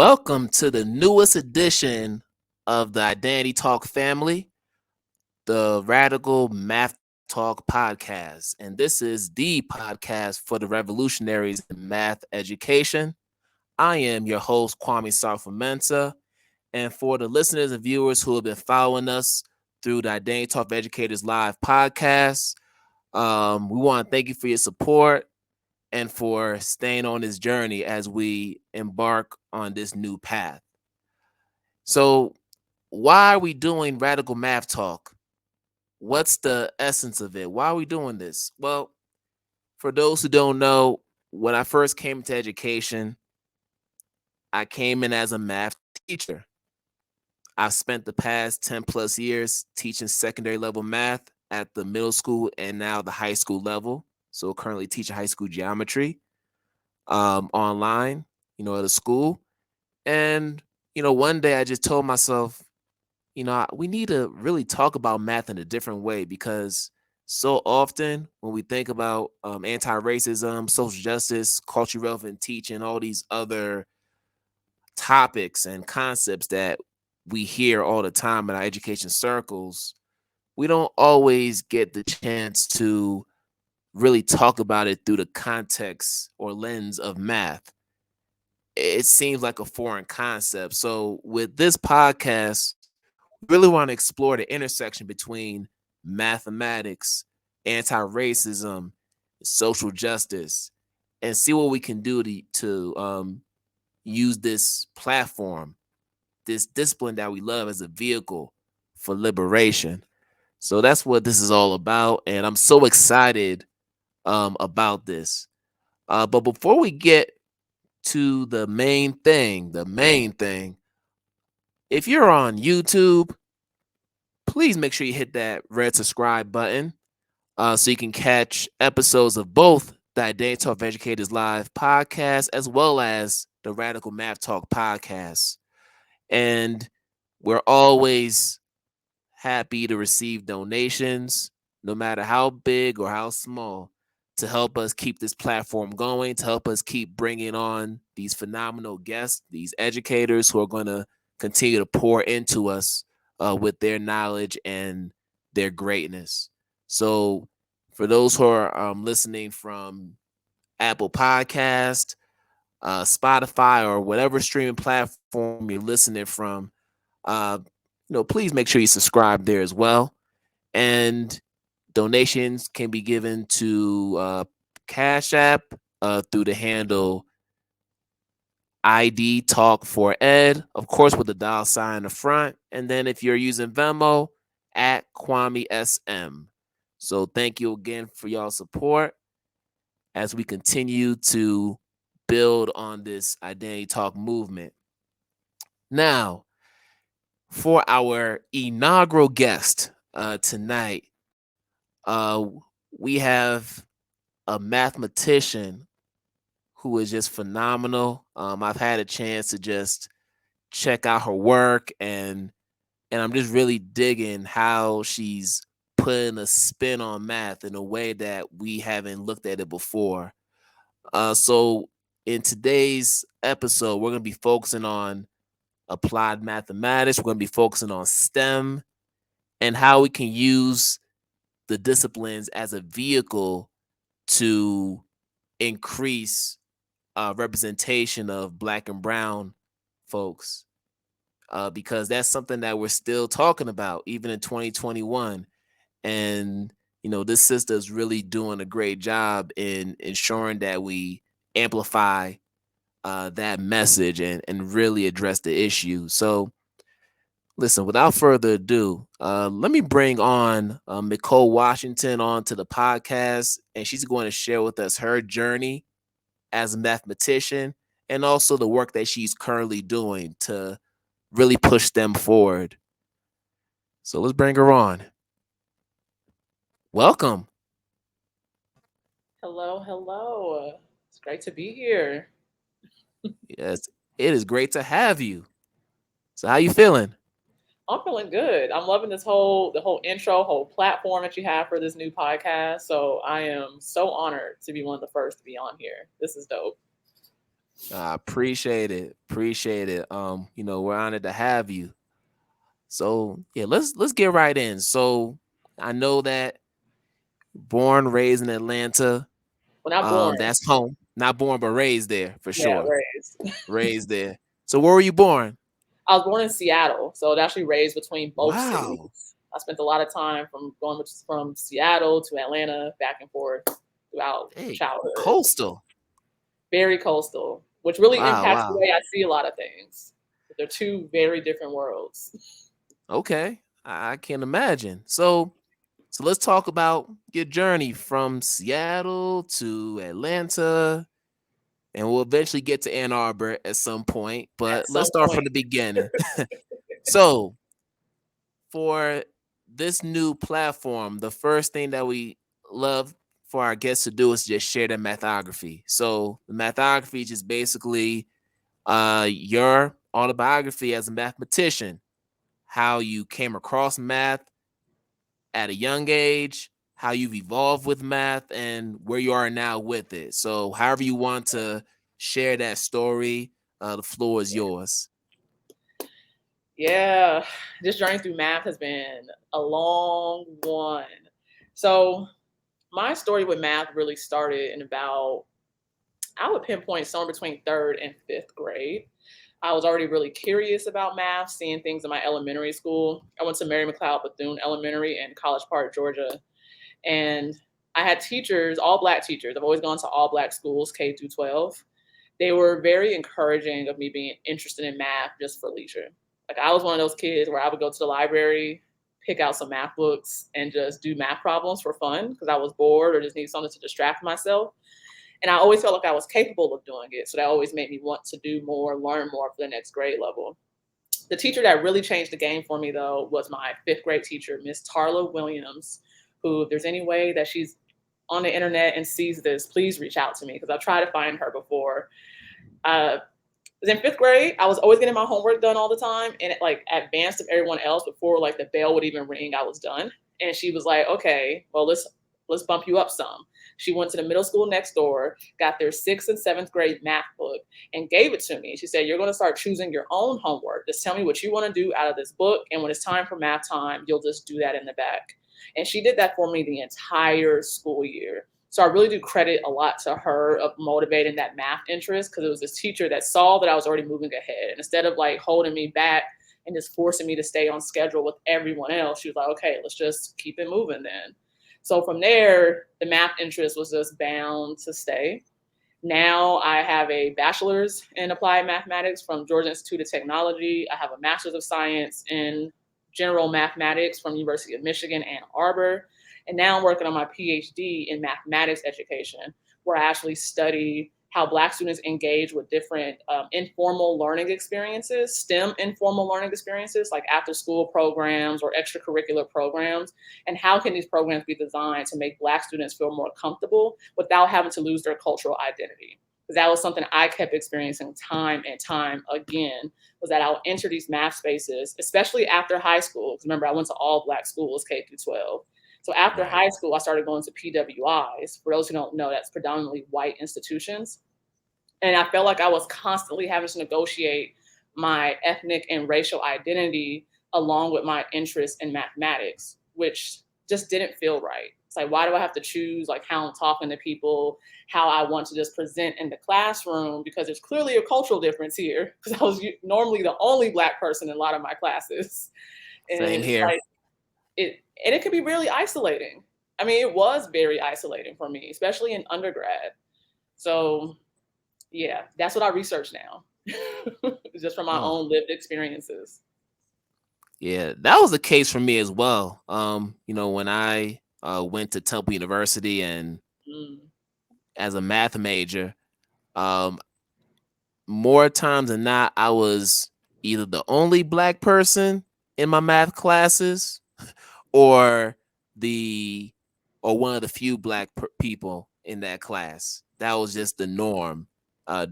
Welcome to the newest edition of the Identity Talk family, the Radical Math Talk podcast. And this is the podcast for the revolutionaries in math education. I am your host, Sarfo-Mensah. And for the listeners and viewers who have been following us through the Identity Talk Educators Live podcast, we want to thank you for your support and for staying on this journey as we embark on this new path. So, why are we doing Radical Math Talk? What's the essence of it? Why are we doing this? Well, for those who don't know, when I first came into education, I came in as a math teacher. I've spent the past 10 plus years teaching secondary level math at the middle school and now the high school level. So currently teaching high school geometry online, at a school. And, one day I just told myself, we need to really talk about math in a different way because so often when we think about anti-racism, social justice, culturally relevant teaching, all these other topics and concepts that we hear all the time in our education circles, we don't always get the chance to really talk about it through the context or lens of math. It seems like a foreign concept. So with this podcast, we really want to explore the intersection between mathematics, anti-racism, social justice, and see what we can do to use this platform, this discipline that we love as a vehicle for liberation. So that's what this is all about. And I'm so excited about this. But before we get to the main thing, if you're on YouTube, please make sure you hit that red subscribe button so you can catch episodes of both the Identity Talk Educators Live podcast as well as the Radical Math Talk podcast. And we're always happy to receive donations, no matter how big or how small, to help us keep this platform going, to help us keep bringing on these phenomenal guests, these educators who are going to continue to pour into us with their knowledge and their greatness. So for those who are listening from Apple Podcast, Spotify, or whatever streaming platform you're listening from, please make sure you subscribe there as well. And donations can be given to Cash App through the handle ID Talk for Ed, of course, with the $ in the front. And then if you're using Venmo, at Kwame SM. So thank you again for y'all's support as we continue to build on this Identity Talk movement. Now, for our inaugural guest tonight, we have a mathematician who is just phenomenal. I've had a chance to just check out her work, and I'm just really digging how she's putting a spin on math in a way that we haven't looked at it before. So in today's episode, we're going to be focusing on applied mathematics. We're going to be focusing on STEM and how we can use the disciplines as a vehicle to increase representation of Black and brown folks, because that's something that we're still talking about even in 2021. And this sister is really doing a great job in ensuring that we amplify that message and really address the issue. So listen, without further ado, let me bring on Nicole Washington onto the podcast, and she's going to share with us her journey as a mathematician and also the work that she's currently doing to really push them forward. So let's bring her on. Welcome. Hello. It's great to be here. Yes, it is great to have you. So how you feeling? I'm feeling good. I'm loving the whole intro, whole platform that you have for this new podcast. So I am so honored to be one of the first to be on here. This is dope. I appreciate it. Appreciate it. We're honored to have you. So yeah, let's get right in. So I know that born, raised in Atlanta. Well, not born. That's home. Not born, but raised there for Yeah, sure. raised. Raised there. So where were you born? I was born in Seattle, so I was actually raised between both Wow. cities. I spent a lot of time from Seattle to Atlanta, back and forth throughout Hey, childhood. coastal. Very coastal, which really Wow, impacts the wow. way I see a lot of things. They're two very different worlds. Okay. I can imagine. So let's talk about your journey from Seattle to Atlanta, and we'll eventually get to Ann Arbor at some point. At But let's some start point. from the beginning. So for this new platform, the first thing that we love for our guests to do is just share their mathography. So the mathography is just basically your autobiography as a mathematician, how you came across math at a young age, how you've evolved with math, and where you are now with it. So however you want to share that story, the floor is yours. Yeah, this journey through math has been a long one. So my story with math really started in about, I would pinpoint somewhere between third and fifth grade. I was already really curious about math, seeing things in my elementary school. I went to Mary McLeod Bethune Elementary in College Park, Georgia. And I had teachers, all black teachers. I've always gone to all black schools, K through 12. They were very encouraging of me being interested in math just for leisure. Like I was one of those kids where I would go to the library, pick out some math books, and just do math problems for fun because I was bored or just need something to distract myself. And I always felt like I was capable of doing it. So that always made me want to do more, learn more for the next grade level. The teacher that really changed the game for me, though, was my fifth grade teacher, Miss Tarla Williams, who, if there's any way that she's on the internet and sees this, please reach out to me because I've tried to find her before. Uh, was in fifth grade. I was always getting my homework done all the time and like advanced of everyone else before like the bell would even ring. I was done, and she was like, "Okay, well let's bump you up some." She went to the middle school next door, got their sixth and seventh grade math book, and gave it to me. She said, "You're going to start choosing your own homework. Just tell me what you want to do out of this book, and when it's time for math time, you'll just do that in the back." And she did that for me the entire school year. So I really do credit a lot to her of motivating that math interest because it was this teacher that saw that I was already moving ahead. And instead of like holding me back and just forcing me to stay on schedule with everyone else, she was like, okay, let's just keep it moving then. So from there, the math interest was just bound to stay. Now I have a bachelor's in applied mathematics from Georgia Institute of Technology. I have a master's of science in general mathematics from University of Michigan, Ann Arbor. And now I'm working on my PhD in mathematics education, where I actually study how Black students engage with different informal learning experiences, STEM informal learning experiences, like after school programs or extracurricular programs, and how can these programs be designed to make Black students feel more comfortable without having to lose their cultural identity. Because that was something I kept experiencing time and time again, was that I'll enter these math spaces, especially after high school. Because remember, I went to all Black schools, K through 12. So after Right. high school, I started going to PWIs. For those who don't know, that's predominantly white institutions. And I felt like I was constantly having to negotiate my ethnic and racial identity along with my interest in mathematics, which just didn't feel right. It's like, why do I have to choose like how I'm talking to people, how I want to just present in the classroom? Because there's clearly a cultural difference here. Because I was normally the only Black person in a lot of my classes, Same and it's here. like it could be really isolating. I mean, it was very isolating for me, especially in undergrad. So yeah, that's what I research now, just from my Oh, own lived experiences. yeah, that was the case for me as well. When I went to Temple University and Mm, as a math major, um, more times than not, I was either the only black person in my math classes or the or one of the few people in that class. That was just the norm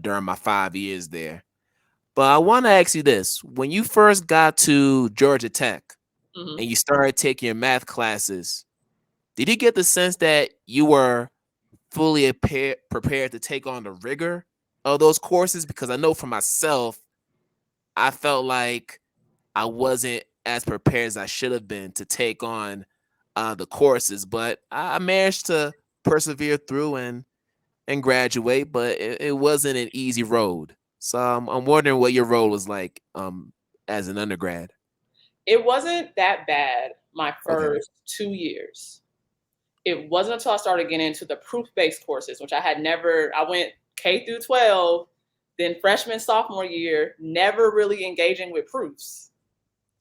during my 5 years there. But I want to ask you this: when you first got to Georgia Tech hmm and you started taking your math classes, did you get the sense that you were fully prepared to take on the rigor? of those courses? Because I know for myself, I felt like I wasn't as prepared as I should have been to take on the courses, but I managed to persevere through and graduate. But it wasn't an easy road. So I'm wondering what your role was like as an undergrad. It wasn't that bad my Okay. first 2 years. It wasn't until I started getting into the proof-based courses, which I went K through 12, then freshman, sophomore year, never really engaging with proofs.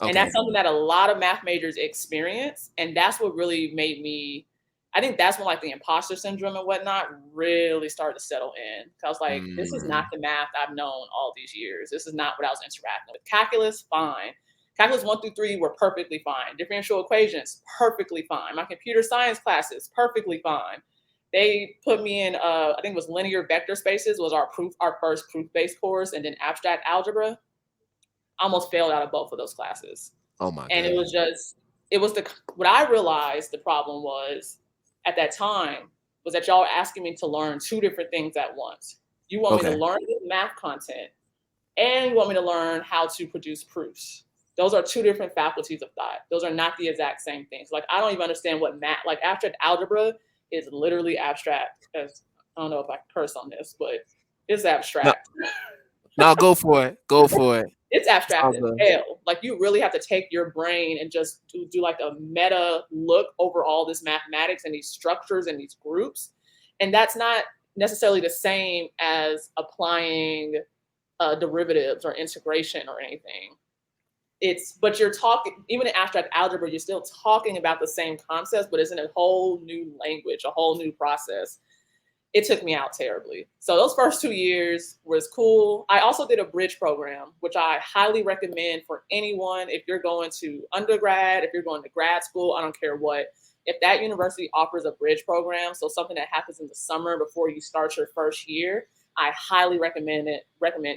And that's Okay. something that a lot of math majors experience. And that's what really made me, I think that's when like the imposter syndrome and whatnot really started to settle in. 'Cause I was like, this is not Mm, the math I've known all these years. This is not what I was interacting with. Calculus, fine. Calculus 1 through 3 were perfectly fine. Differential equations, perfectly fine. My computer science classes, perfectly fine. They put me in, I think it was linear vector spaces was our first proof-based course, and then abstract algebra. I almost failed out of both of those classes. oh my And it goodness. was just, it was what I realized the problem was at that time was that y'all were asking me to learn two different things at once. You want me to Okay. learn the math content and you want me to learn how to produce proofs. Those are two different faculties of thought. Those are not the exact same things. Like I don't even understand what math, like abstract algebra is literally abstract. As I don't know if I curse on this, but it's No, abstract. no, go for it. Go for it. It's abstract Sounds as good. hell. Like you really have to take your brain and just do like a meta look over all this mathematics and these structures and these groups. And that's not necessarily the same as applying derivatives or integration or anything. But you're talking, even in abstract algebra, you're still talking about the same concepts, but it's in a whole new language, a whole new process. It took me out terribly. So those first 2 years was cool. I also did a bridge program, which I highly recommend for anyone. If you're going to undergrad, if you're going to grad school, I don't care what. If that university offers a bridge program, so something that happens in the summer before you start your first year, I highly recommend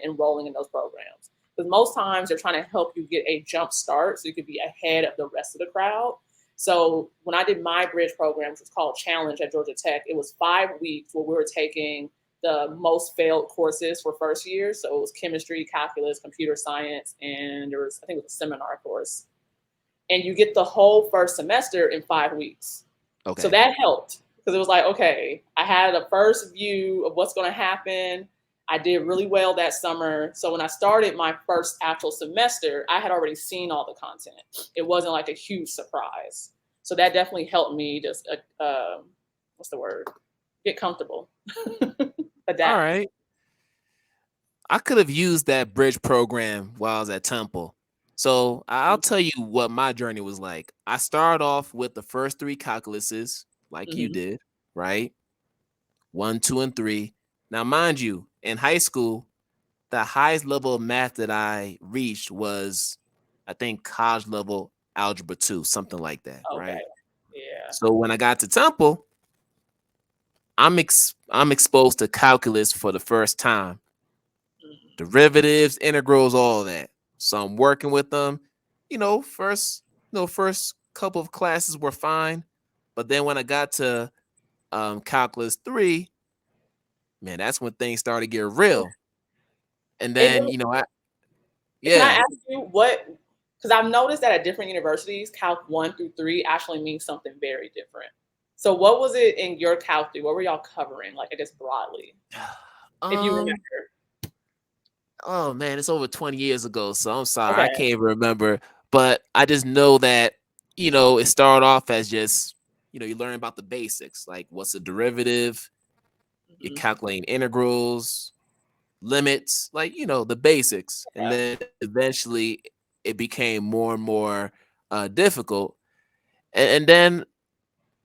enrolling in those programs. Because most times they're trying to help you get a jump start so you could be ahead of the rest of the crowd. So when I did my bridge program, which was called Challenge at Georgia Tech, it was 5 weeks where we were taking the most failed courses for first year. So it was chemistry, calculus, computer science, and there was, I think it was a seminar course. And you get the whole first semester in 5 weeks. So Okay. that helped because it was like, okay, I had a first view of what's going to happen. I did really well that summer. So when I started my first actual semester, I had already seen all the content. It wasn't like a huge surprise. So that definitely helped me just, what's the word? Get comfortable, All adapt. right. I could have used that bridge program while I was at Temple. So I'll tell you what my journey was like. I started off with the first three calculuses, like you Mm-hmm. did, right? One, two, and three. Now, mind you, in high school, the highest level of math that I reached was, I think, college level algebra two, something like that, Okay. right? Yeah. So when I got to Temple, I'm exposed to calculus for the first time, Mm-hmm. derivatives, integrals, all that. So I'm working with them. First couple of classes were fine, but then when I got to calculus three, man, that's when things started to get real. And And then can I yeah. ask you what? Because I've noticed that at different universities, Calc 1 through 3 actually means something very different. So, what was it in your Calc 3? What were y'all covering? Like, I guess broadly, if you remember. um, oh man, it's over 20 years ago, so I'm sorry, I Okay. can't even remember. But I just know that it started off as just you learn about the basics, like what's a derivative, you're Hmm. calculating integrals, limits, like the basics, and Okay. then eventually it became more and more difficult. And then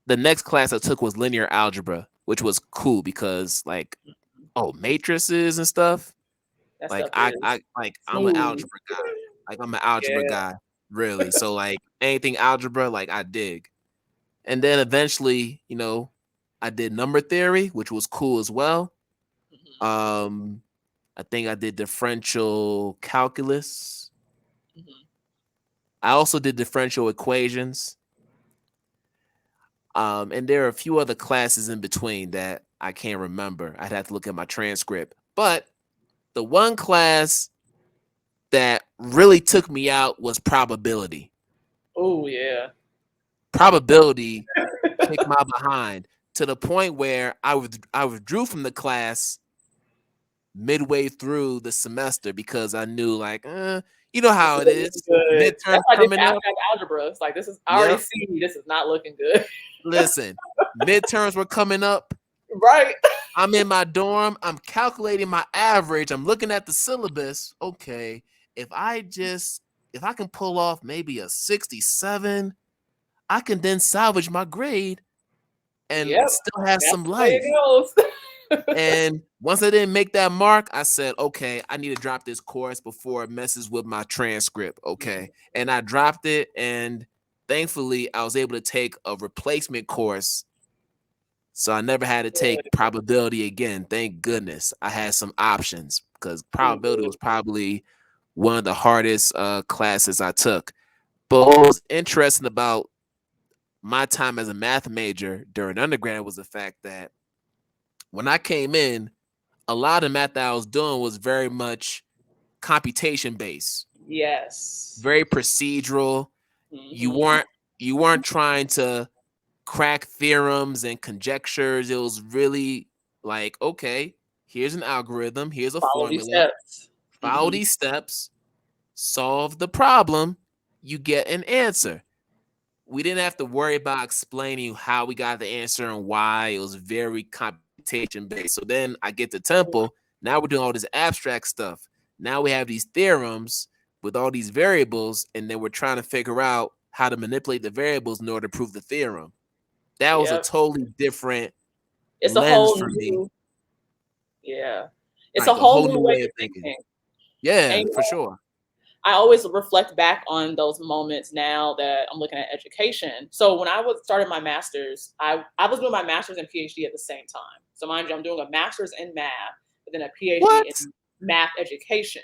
the next class I took was linear algebra, which was cool because like matrices and stuff. That Like stuff I is like I'm an smooth. algebra guy. Like I'm an algebra Yeah. guy, really. So like anything algebra, like I dig. And then eventually, I did number theory, which was cool as well. Hmm. Um, I think I did differential calculus. Hmm. I also did differential equations. And there are a few other classes in between that I can't remember. I'd have to look at my transcript. But the one class that really took me out was probability. Oh yeah. Probability kicked my behind to the point where I withdrew from the class midway through the semester because I knew, like, you know This how it isn't looking is. good. Midterms That's why I did coming fast up. track algebra. It's like this is I already Yep. see this is not looking good. Listen, midterms were coming up. Right. I'm in my dorm. I'm calculating my average. I'm looking at the syllabus. Okay, if I can pull off maybe a 67, I can then salvage my grade and Yep. still have That's some the way life. it goes. And once I didn't make that mark, I said, okay, I need to drop this course before it messes with my transcript. Okay. And I dropped it. And thankfully, I was able to take a replacement course. So I never had to take probability again. Thank goodness. I had some options because probability was probably one of the hardest classes I took. But what was interesting about my time as a math major during undergrad was the fact that when I came in, a lot of math that I was doing was very much computation based, Yes. very procedural. You Hmm. weren't you weren't trying to crack theorems and conjectures. It was really like, okay, here's an algorithm, here's a Follow these formula, steps. follow these steps, solve the problem, you get an answer. We didn't have to worry about explaining how we got the answer and why. It was very computation based. So then I get to Temple. Now we're doing all this abstract stuff. Now we have these theorems with all these variables, and then we're trying to figure out how to manipulate the variables in order to prove the theorem. That was a Yep. totally different It's a lens whole for me. new, yeah. It's a Like a whole whole new new way way of of thinking. thinking. Yeah, And for sure. I always reflect back on those moments now that I'm looking at education. So when I was started my master's, I was doing my master's and PhD at the same time. So mind you, I'm doing a master's in math, but then a PhD What? in math education.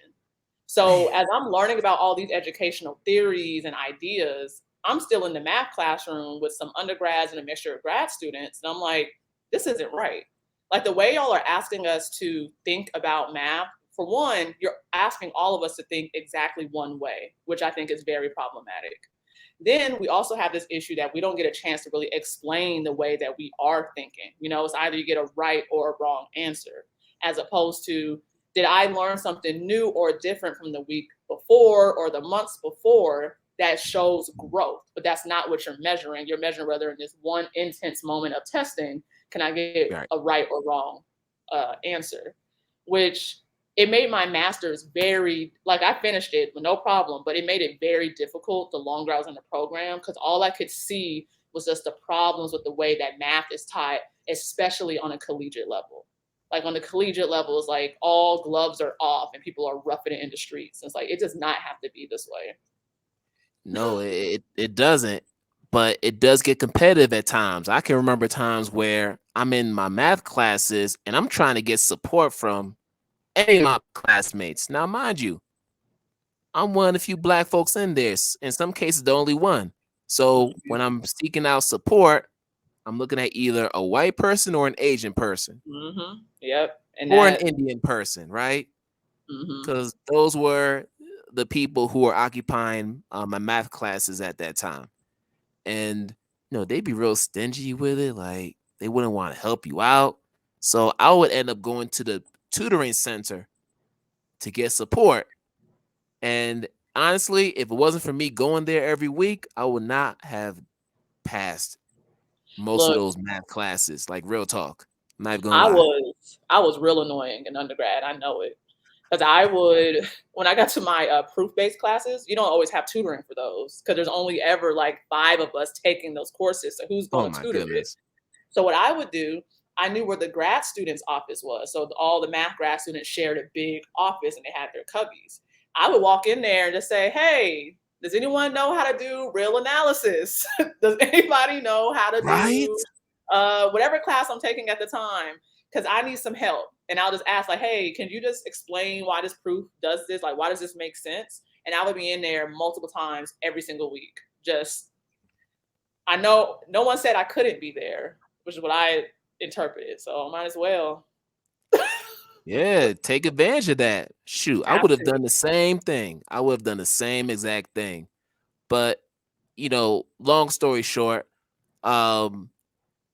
So Man. as I'm learning about all these educational theories and ideas, I'm still in the math classroom with some undergrads and a mixture of grad students. And I'm like, this isn't right. Like the way y'all are asking us to think about math, for one, you're asking all of us to think exactly one way, which I think is very problematic. Then we also have this issue that we don't get a chance to really explain the way that we are thinking. You know, it's either you get a right or a wrong answer, as opposed to, did I learn something new or different from the week before or the months before that shows growth? But that's not what you're measuring. You're measuring whether in this one intense moment of testing, can I get Right. a right or wrong answer? Which it made my master's very, like, I finished it with no problem, but it made it very difficult the longer I was in the program because all I could see was just the problems with the way that math is taught, especially on a collegiate level. Like on the collegiate level, it's like all gloves are off and people are roughing it in the streets. It's like it does not have to be this way. No, it doesn't. But it does get competitive at times. I can remember times where I'm in my math classes and I'm trying to get support from any of my classmates. Now, mind you, I'm one of the few black folks in this. In some cases, the only one. So when I'm seeking out support, I'm looking at either a white person or an Asian person Yep. And or an that, Indian person, right? hmm Because those were the people who were occupying my math classes at that time. And they'd be real stingy with it, like they wouldn't want to help you out. So I would end up going to the tutoring center to get support. And honestly, if it wasn't for me going there every week, I would not have passed most of look, those math classes. Like real talk, I'm not even gonna I lie. was I was real annoying in undergrad. I know it. Because I would, when I got to my proof-based classes, you don't always have tutoring for those because there's only ever like 5 of us taking those courses. So who's Oh going to my tutor it? goodness. So what I would do, I knew where the grad students' office was. So all the math grad students shared a big office and they had their cubbies. I would walk in there and just say, hey, does anyone know how to do real analysis? Does anybody know how to Right? do whatever class I'm taking at the time? Because I need some help. And I'll just ask, like, hey, can you just explain why this proof does this? Like, why does this make sense? And I would be in there multiple times every single week. Just, I know no one said I couldn't be there, which is what I interpreted. So I might as well. Yeah, take advantage of that. Shoot, I Have would have to. done the same thing. I would have done the same exact thing. But, long story short, um,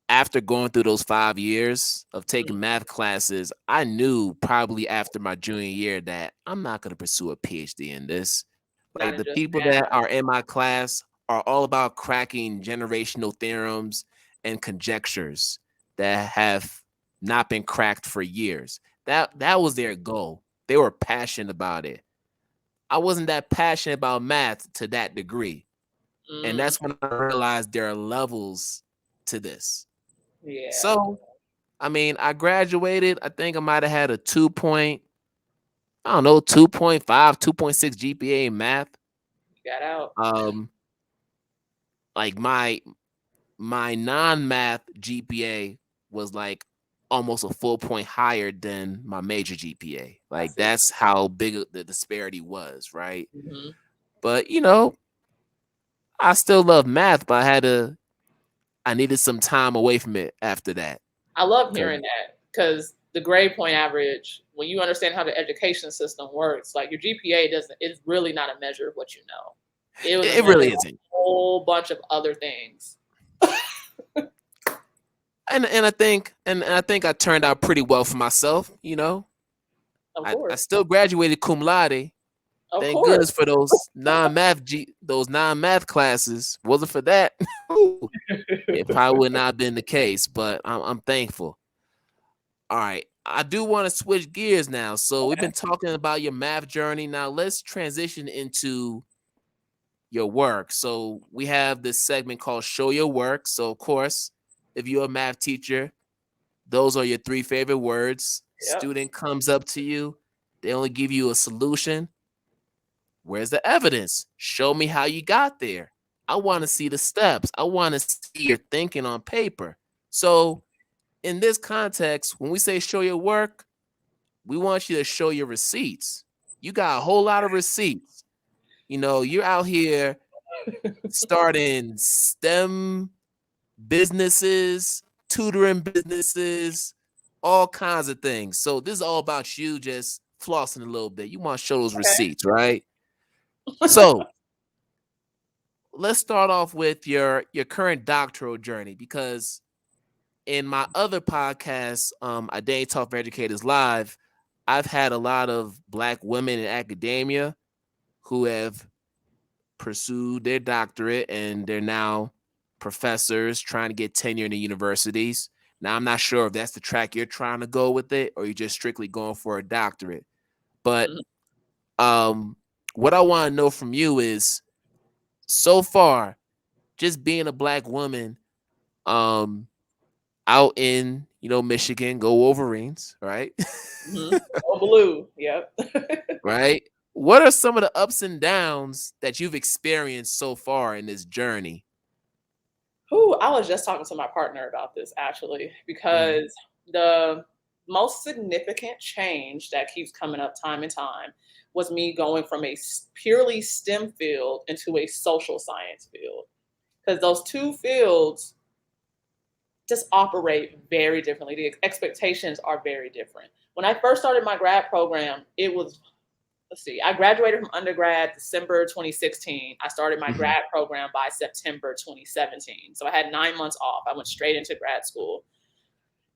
after going through those 5 years of taking Mhm. math classes, I knew probably after my junior year that I'm not going to pursue a PhD in this. Like Not the in just people that math. are in my class are all about cracking generational theorems and conjectures that have not been cracked for years. That was their goal. They were passionate about it. I wasn't that passionate about math to that degree. And Mm, that's when I realized there are levels to this. yeah, So, I mean, I graduated. I think I might have had a 2.5, 2.6 GPA in math. got out. Um, like my non-math GPA was like almost a full point higher than my major GPA. I Like see. that's how big the disparity was, right? Hmm. But I still love math, but I needed some time away from it after that. I love 'Cause hearing that because the grade point average, when you understand how the education system works, like your GPA doesn't, it's really not a measure of what you know. It was a it measure really of a isn't. whole bunch of other things. And I think I turned out pretty well for myself. Of I course. still graduated cum laude. Of Thank course. goodness for those non-math classes. Wasn't for that, it probably would not have been the case. But I'm thankful. All right, I do want to switch gears now. So we've Okay. been talking about your math journey. Now let's transition into your work. So we have this segment called "Show Your Work." So of course, if you're a math teacher, those are your three favorite words. Yep. Student comes up to you, they only give you a solution. Where's the evidence? Show me how you got there. I want to see the steps. I want to see your thinking on paper. So, in this context, when we say show your work, we want you to show your receipts. You got a whole lot of receipts. You're out here starting STEM businesses, tutoring businesses, all kinds of things. So this is all about you just flossing a little bit. You want to show those Okay. receipts, right? So let's start off with your current doctoral journey because in my other podcast, I Dare Talk for Educators Live, I've had a lot of Black women in academia who have pursued their doctorate and they're now professors trying to get tenure in the universities. Now, I'm not sure if that's the track you're trying to go with it or you're just strictly going for a doctorate. But Mhm. um, what I want to know from you is so far, just being a Black woman um, out in, Michigan, go Wolverines, right? Mhm. Oh, blue. Yep. Right? What are some of the ups and downs that you've experienced so far in this journey? Who I was just talking to my partner about this actually, Mhm. because the most significant change that keeps coming up time and time was me going from a purely STEM field into a social science field. Because those two fields just operate very differently. The expectations are very different. When I first started my grad program, it was, let's see, I graduated from undergrad December 2016. I started my Mhm. grad program by September 2017. So I had 9 months off. I went straight into grad school.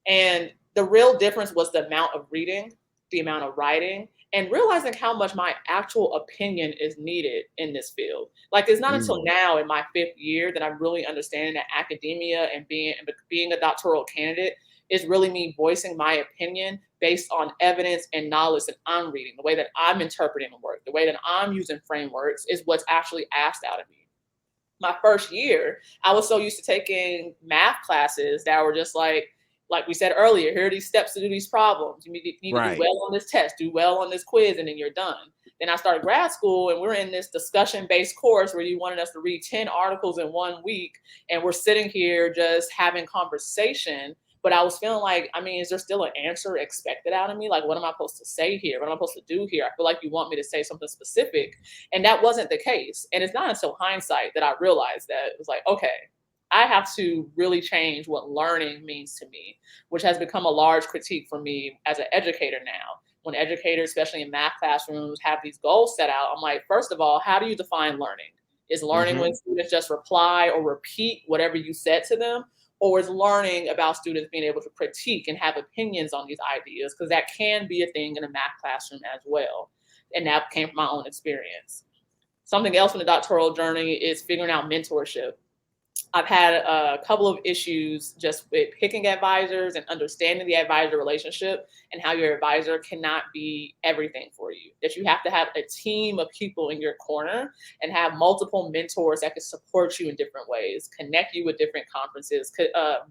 And the real difference was the amount of reading, the amount of writing, and realizing how much my actual opinion is needed in this field. Like it's not until Mm. now in my 5th year that I'm really understanding that academia and being a doctoral candidate is really me voicing my opinion based on evidence and knowledge that I'm reading, the way that I'm interpreting the work, the way that I'm using frameworks is what's actually asked out of me. My first year, I was so used to taking math classes that were just like we said earlier, here are these steps to do these problems. You need to do Right. well on this test, do well on this quiz, and then you're done. Then I started grad school, and we're in this discussion-based course where you wanted us to read 10 articles in 1 week, and we're sitting here just having conversation. But I was feeling like, I mean, is there still an answer expected out of me? Like, what am I supposed to say here? What am I supposed to do here? I feel like you want me to say something specific, and that wasn't the case. And it's not until hindsight that I realized that it was like, okay, I have to really change what learning means to me, which has become a large critique for me as an educator now. When educators, especially in math classrooms, have these goals set out, I'm like, first of all, how do you define learning? Is learning Mm-hmm. when students just reply or repeat whatever you said to them? Or is learning about students being able to critique and have opinions on these ideas? Because that can be a thing in a math classroom as well. And that came from my own experience. Something else in the doctoral journey is figuring out mentorship. I've had a couple of issues just with picking advisors and understanding the advisor relationship and how your advisor cannot be everything for you. That you have to have a team of people in your corner and have multiple mentors that can support you in different ways, connect you with different conferences,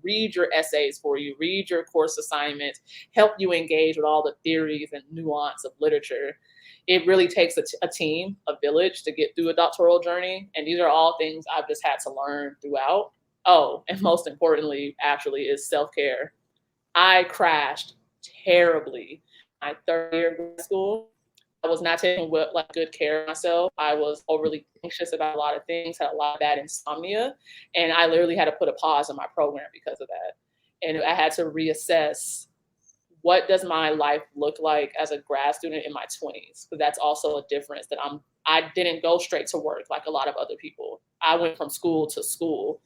read your essays for you, read your course assignments, help you engage with all the theories and nuance of literature. It really takes a team, a village to get through a doctoral journey. And these are all things I've just had to learn throughout. Oh, and most importantly, actually, is self care. I crashed terribly my third year of grad school. I was not taking like good care of myself. I was overly anxious about a lot of things, had a lot of bad insomnia, and I literally had to put a pause on my program because of that. And I had to reassess what does my life look like as a grad student in my 20s, because that's also a difference that I didn't go straight to work like a lot of other people. I went from school to school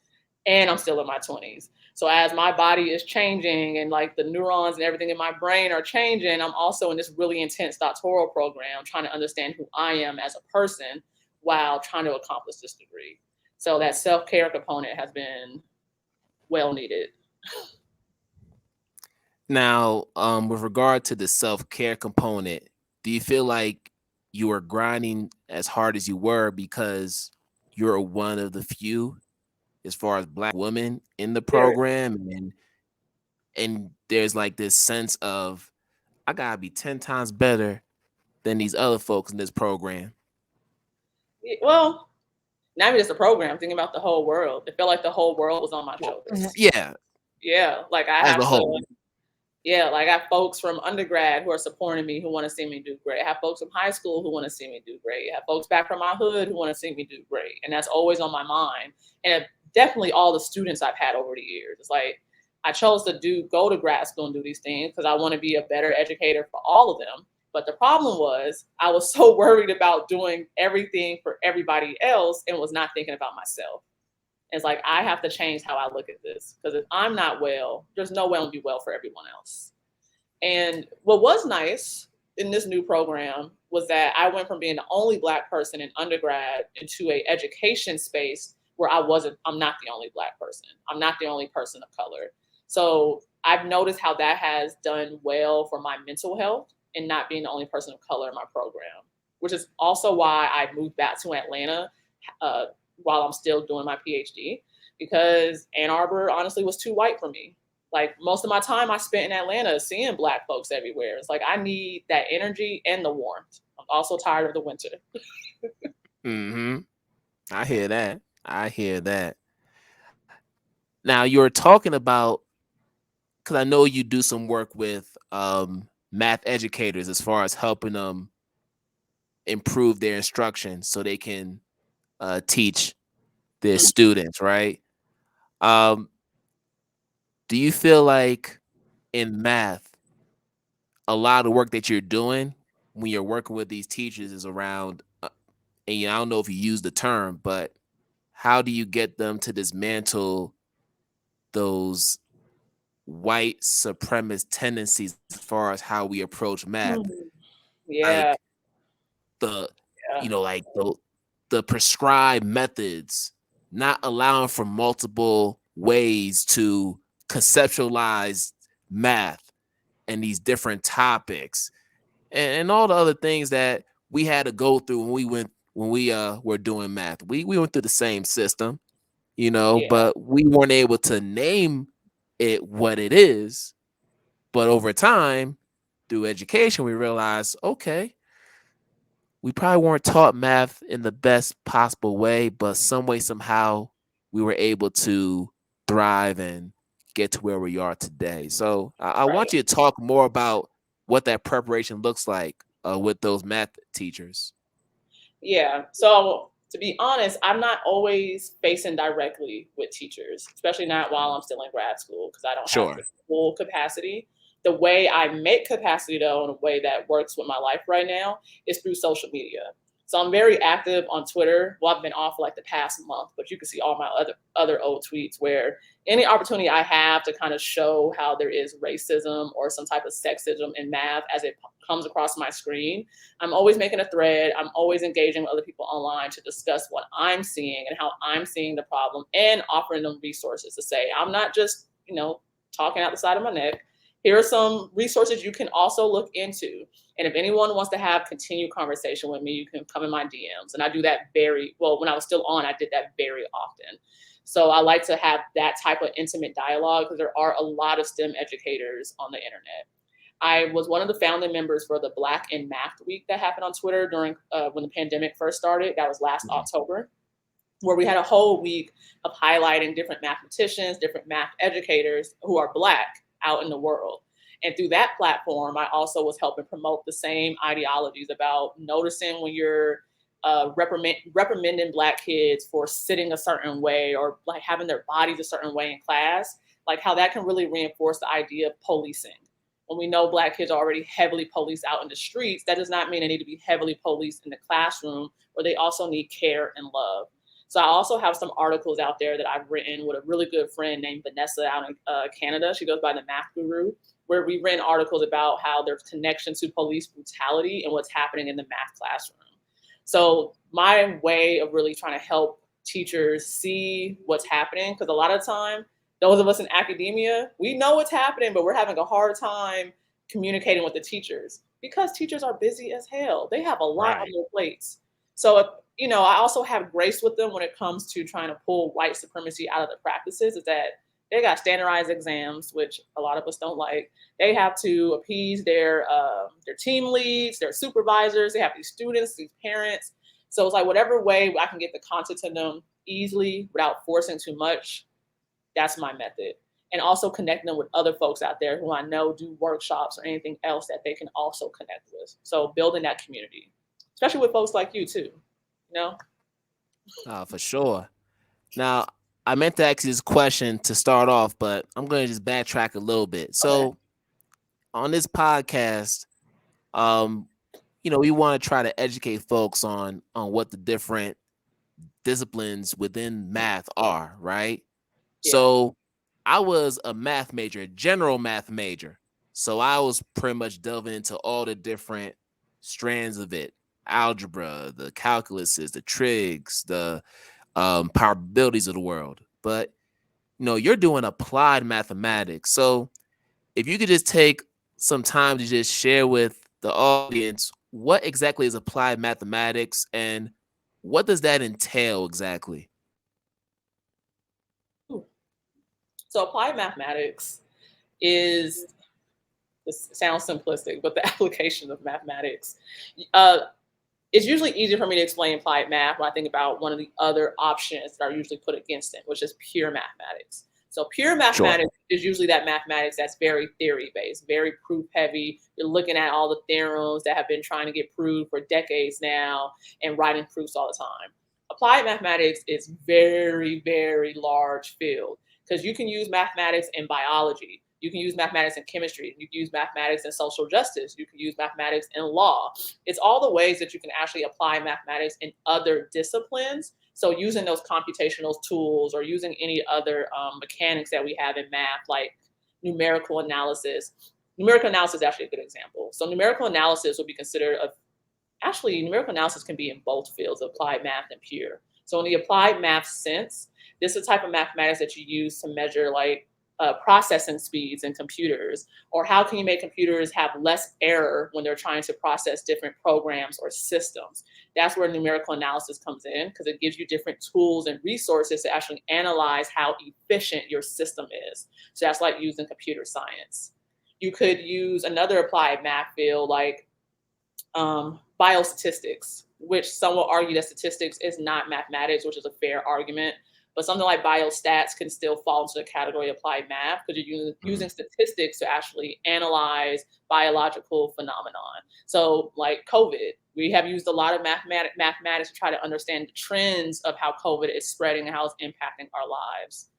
and I'm still in my 20s. So as my body is changing and like the neurons and everything in my brain are changing, I'm also in this really intense doctoral program trying to understand who I am as a person while trying to accomplish this degree. So that self-care component has been well needed. Now, with regard to the self-care component, do you feel like you were grinding as hard as you were because you're one of the few as far as black women in the Very. program, and there's like this sense of I gotta be 10 times better than these other folks in this program? Well, not even just the program, thinking about the whole world. It felt like the whole world was on my shoulders. Yeah, Yeah, like I as have a to, whole. yeah, like I have folks from undergrad who are supporting me who want to see me do great. I have folks from high school who want to see me do great. I have folks back from my hood who want to see me do great. And that's always on my mind. And definitely all the students I've had over the years. It's like I chose to go to grad school and do these things because I want to be a better educator for all of them. But the problem was I was so worried about doing everything for everybody else and was not thinking about myself. It's like I have to change how I look at this because if I'm not well, there's no way I'm gonna be well for everyone else. And what was nice in this new program was that I went from being the only Black person in undergrad into a education space where I'm not the only Black person. I'm not the only person of color. So I've noticed how that has done well for my mental health and not being the only person of color in my program, which is also why I moved back to Atlanta uh, while I'm still doing my PhD, because Ann Arbor honestly was too white for me. Like most of my time I spent in Atlanta seeing Black folks everywhere. It's like I need that energy and the warmth. I'm also tired of the winter. Mm-hmm. I hear that. I hear that. Now you're talking about, because I know you do some work with math educators as far as helping them improve their instruction so they can teach their Mhm. students, right? Um, do you feel like in math, a lot of the work that you're doing when you're working with these teachers is around, and I don't know if you use the term, but how do you get them to dismantle those white supremacist tendencies as far as how we approach math? Mm. Yeah, Like the, yeah. like the prescribed methods, not allowing for multiple ways to conceptualize math and these different topics, and all the other things that we had to go through when we were doing math. We went through the same system, Yeah. but we weren't able to name it what it is. But over time, through education, we realized, okay, we probably weren't taught math in the best possible way, but some way, somehow, we were able to thrive and get to where we are today. So I Right. want you to talk more about what that preparation looks like with those math teachers. Yeah. So To be honest, I'm not always facing directly with teachers, especially not while I'm still in grad school, because I don't have Sure. the full capacity. The way I make capacity, though, in a way that works with my life right now, is through social media. So I'm very active on Twitter. Well, I've been off for like the past month, but you can see all my other old tweets where any opportunity I have to kind of show how there is racism or some type of sexism in math as it comes across my screen, I'm always making a thread. I'm always engaging with other people online to discuss what I'm seeing and how I'm seeing the problem, and offering them resources to say, I'm not just, talking out the side of my neck. Here are some resources you can also look into. And if anyone wants to have continued conversation with me, you can come in my DMs. And I do that very well. When I was still on, I did that very often. So I like to have that type of intimate dialogue because there are a lot of STEM educators on the internet. I was one of the founding members for the Black in Math Week that happened on Twitter during when the pandemic first started. That was last October, where we had a whole week of highlighting different mathematicians, different math educators who are Black out in the world. And through that platform, I also was helping promote the same ideologies about noticing when you're reprimanding Black kids for sitting a certain way or like having their bodies a certain way in class, like how that can really reinforce the idea of policing. When we know Black kids are already heavily policed out in the streets, that does not mean they need to be heavily policed in the classroom, where they also need care and love. So I also have some articles out there that I've written with a really good friend named Vanessa out in Canada. She goes by the Math Guru, where we written articles about how there's connection to police brutality and what's happening in the math classroom. So my way of really trying to help teachers see what's happening, because a lot of time, those of us in academia, we know what's happening, but we're having a hard time communicating with the teachers because teachers are busy as hell. They have a lot on Right. their plates. So, I also have grace with them when it comes to trying to pull white supremacy out of the practices, is that they got standardized exams, which a lot of us don't like. They have to appease their team leads, their supervisors. They have these students, these parents. So it's like whatever way I can get the content to them easily without forcing too much, that's my method. And also connecting them with other folks out there who I know do workshops or anything else that they can also connect with. So building that community, especially with folks like you too, you know? For sure. Now, I meant to ask you this question to start off, but I'm going to just backtrack a little bit. Okay. So, on this podcast, um, we want to try to educate folks on what the different disciplines within math are, right? Yeah. So, I was a math major, a general math major. So, I was pretty much delving into all the different strands of it: algebra, the calculuses, the trigs, the probabilities of the world. But you're doing applied mathematics. So if you could just take some time to just share with the audience what exactly is applied mathematics and what does that entail exactly? So applied mathematics is, this sounds simplistic, but the application of mathematics. Uh, it's usually easier for me to explain applied math when I think about one of the other options that are usually put against it, which is pure mathematics. So pure Sure. mathematics is usually that mathematics that's very theory based, very proof heavy. You're looking at all the theorems that have been trying to get proved for decades now and writing proofs all the time. Applied mathematics is very, very large field because you can use mathematics in biology. You can use mathematics in chemistry. You can use mathematics in social justice. You can use mathematics in law. It's all the ways that you can actually apply mathematics in other disciplines. So using those computational tools or using any other mechanics that we have in math, like numerical analysis. Numerical analysis is actually a good example. So numerical analysis would be considered actually, numerical analysis can be in both fields, applied math and pure. So in the applied math sense, this is the type of mathematics that you use to measure like processing speeds in computers, or how can you make computers have less error when they're trying to process different programs or systems. That's where numerical analysis comes in, because it gives you different tools and resources to actually analyze how efficient your system is. So that's like using computer science. You could use another applied math field like biostatistics, which some will argue that statistics is not mathematics, which is a fair argument. But something like biostats can still fall into the category of applied math because you're using statistics to actually analyze biological phenomenon. So like COVID, We have used a lot of mathematics to try to understand the trends of how COVID is spreading and how it's impacting our lives.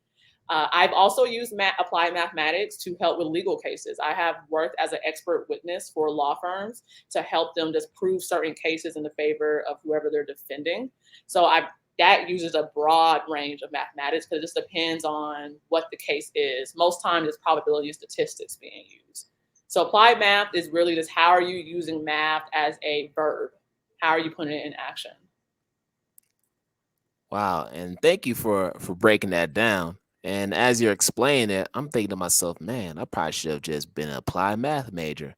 I've also used applied mathematics to help with legal cases. I have worked as an expert witness for law firms to help them just prove certain cases in the favor of whoever they're defending. So that uses a broad range of mathematics because it just depends on what the case is. Most times it's probability and statistics being used. So applied math is really just how are you using math as a verb? How are you putting it in action? Wow, and thank you for breaking that down. And as you're explaining it, I'm thinking to myself, man, I probably should have just been an applied math major.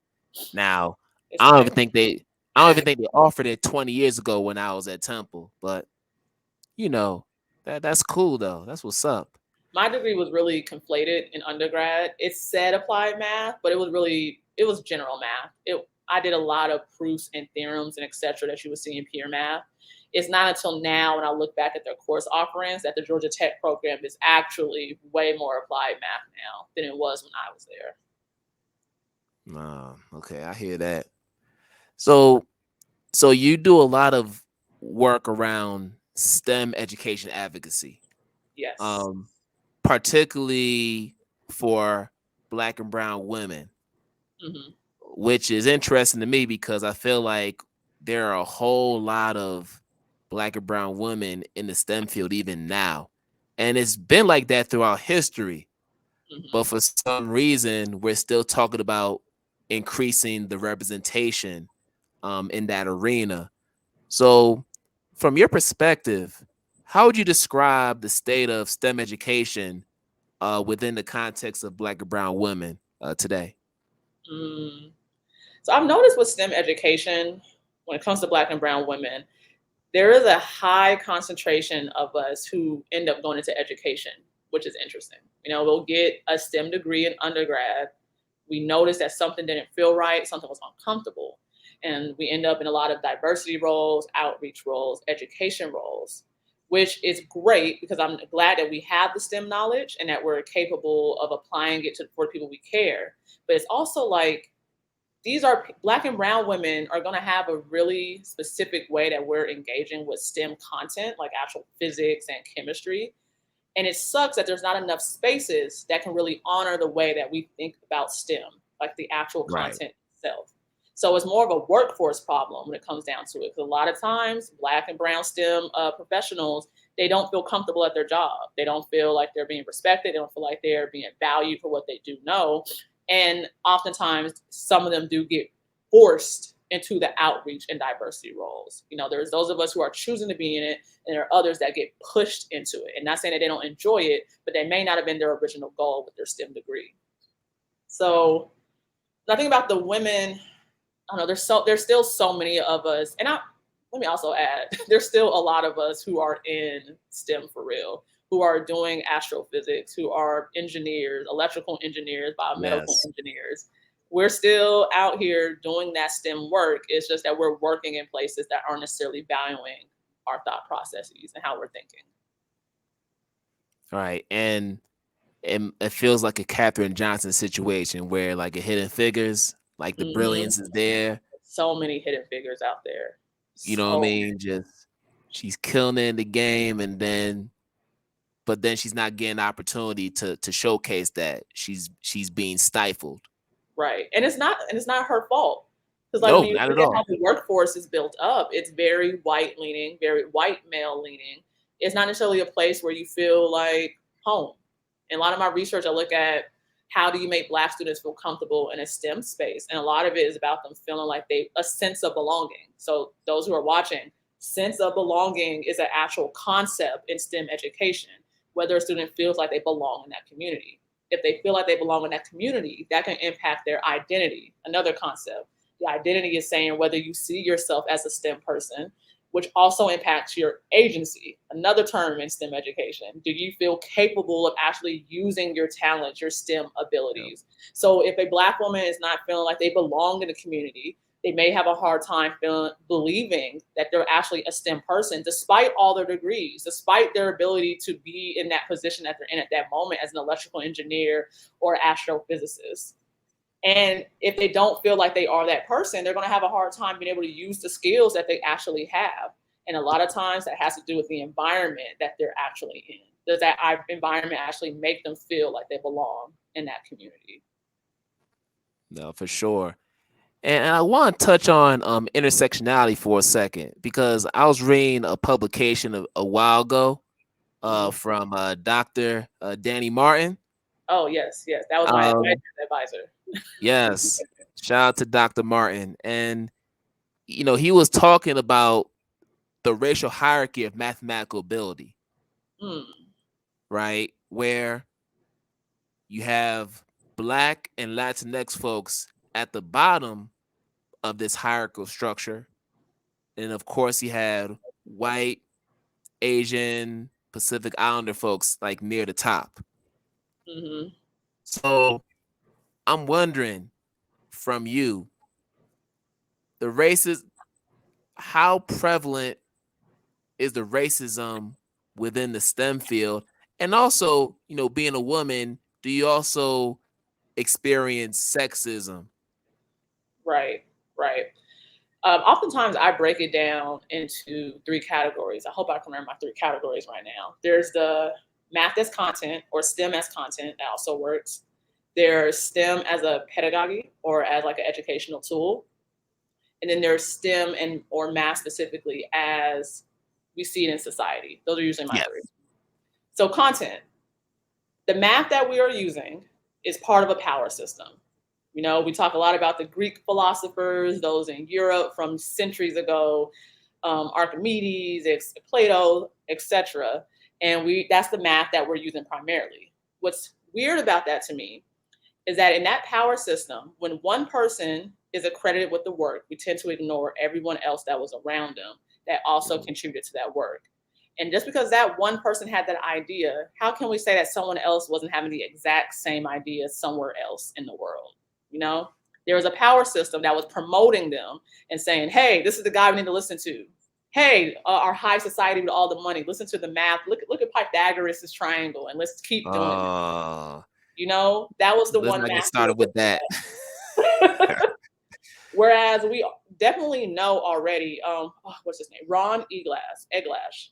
Now, It's I don't like, even think they I don't even think they offered it 20 years ago when I was at Temple, but you know, that's cool though. That's what's up. my degree was really conflated in undergrad. It said applied math, but it was general math. I did a lot of proofs and theorems and etc. that you would see in pure math. It's not until now when I look back at their course offerings that the Georgia Tech program is actually way more applied math now than it was when I was there. Okay, I hear that. So you do a lot of work around STEM education advocacy. Yes. Um particularly for Black and brown women, Hmm. which is interesting to me because I feel like there are a whole lot of Black and brown women in the STEM field even now. And it's been like that throughout history. Hmm. But for some reason, we're still talking about increasing the representation in that arena. So, from your perspective, how would you describe the state of STEM education within the context of Black and brown women today? Mm. So I've noticed with STEM education, when it comes to Black and brown women, there is a high concentration of us who end up going into education, which is interesting. We'll get a STEM degree in undergrad. We notice that something didn't feel right, something was uncomfortable. And we end up in a lot of diversity roles, outreach roles, education roles, which is great because I'm glad that we have the STEM knowledge and that we're capable of applying it for people we care. But it's also like these are Black and brown women are going to have a really specific way that we're engaging with STEM content, like actual physics and chemistry. And it sucks that there's not enough spaces that can really honor the way that we think about STEM, like the actual Right. content itself. So it's more of a workforce problem when it comes down to it. Because a lot of times, Black and brown STEM professionals, they don't feel comfortable at their job. They don't feel like they're being respected. They don't feel like they're being valued for what they do know. And oftentimes, some of them do get forced into the outreach and diversity roles. There's those of us who are choosing to be in it, and there are others that get pushed into it. And not saying that they don't enjoy it, but they may not have been their original goal with their STEM degree. So, nothing about the women. I don't know. There's still so many of us, and let me also add, there's still a lot of us who are in STEM for real, who are doing astrophysics, who are engineers, electrical engineers, biomedical Yes. engineers. We're still out here doing that STEM work. It's just that we're working in places that aren't necessarily valuing our thought processes and how we're thinking. Right. And it feels like a Katherine Johnson situation where like a Hidden Figures, like the Hmm. brilliance is there. So many hidden figures out there. You know what I So mean? Just she's killing it in the game, and then but then she's not getting the opportunity to showcase that she's being stifled. right. And it's not her fault. Because like when No, you not look at at how all. the workforce is built up, it's very white leaning, very white male leaning. It's not necessarily a place where you feel like home. In a lot of my research, I look at how do you make Black students feel comfortable in a STEM space, and a lot of it is about them feeling like a sense of belonging. So those who are watching, sense of belonging is an actual concept in STEM education. Whether a student feels like they belong in that community. If they feel like they belong in that community, that can impact their identity. Another concept. The identity is saying whether you see yourself as a STEM person, which also impacts your agency. Another term in STEM education. Do you feel capable of actually using your talents, your STEM Yep. abilities? So if a Black woman is not feeling like they belong in the community, they may have a hard time believing that they're actually a STEM person, despite all their degrees, despite their ability to be in that position that they're in at that moment as an electrical engineer or astrophysicist. And if they don't feel like they are that person, they're going to have a hard time being able to use the skills that they actually have. And a lot of times that has to do with the environment that they're actually in. Does that environment actually make them feel like they belong in that community? No, for sure. And I want to touch on intersectionality for a second, because I was reading a publication a while ago Mhm. from Dr. Danny Martin. Oh, yes, yes. That was my Um, advisor. yes, shout out to Dr. Martin. And, he was talking about the racial hierarchy of mathematical ability, Mm, right? Where you have Black and Latinx folks at the bottom of this hierarchical structure. And of course, you had white, Asian, Pacific Islander folks like near the top. mhm. So I'm wondering from you, the races, how prevalent is the racism within the STEM field? And also, being a woman, do you also experience sexism? Right, right. Oftentimes, I break it down into three categories. I hope I can remember my three categories right now. There's the math as content or STEM as content that also works. There's STEM as a pedagogy or as like an educational tool. And then there's STEM and or math specifically as we see it in society. Those are usually my three. Yes. So content, the math that we are using is part of a power system. We talk a lot about the Greek philosophers, those in Europe from centuries ago, Archimedes, Plato, etc. And that's the math that we're using primarily. What's weird about that to me is that in that power system, when one person is accredited with the work, we tend to ignore everyone else that was around them that also contributed to that work. And just because that one person had that idea, how can we say that someone else wasn't having the exact same idea somewhere else in the world? There was a power system that was promoting them and saying, hey, this is the guy we need to listen to. Hey, our high society with all the money, listen to the math. Look at Pythagoras' triangle, and let's keep doing it. Uh, That was the let's one not get math we started with that. were looking at. Whereas we definitely know already, what's his name? Ron Eglash.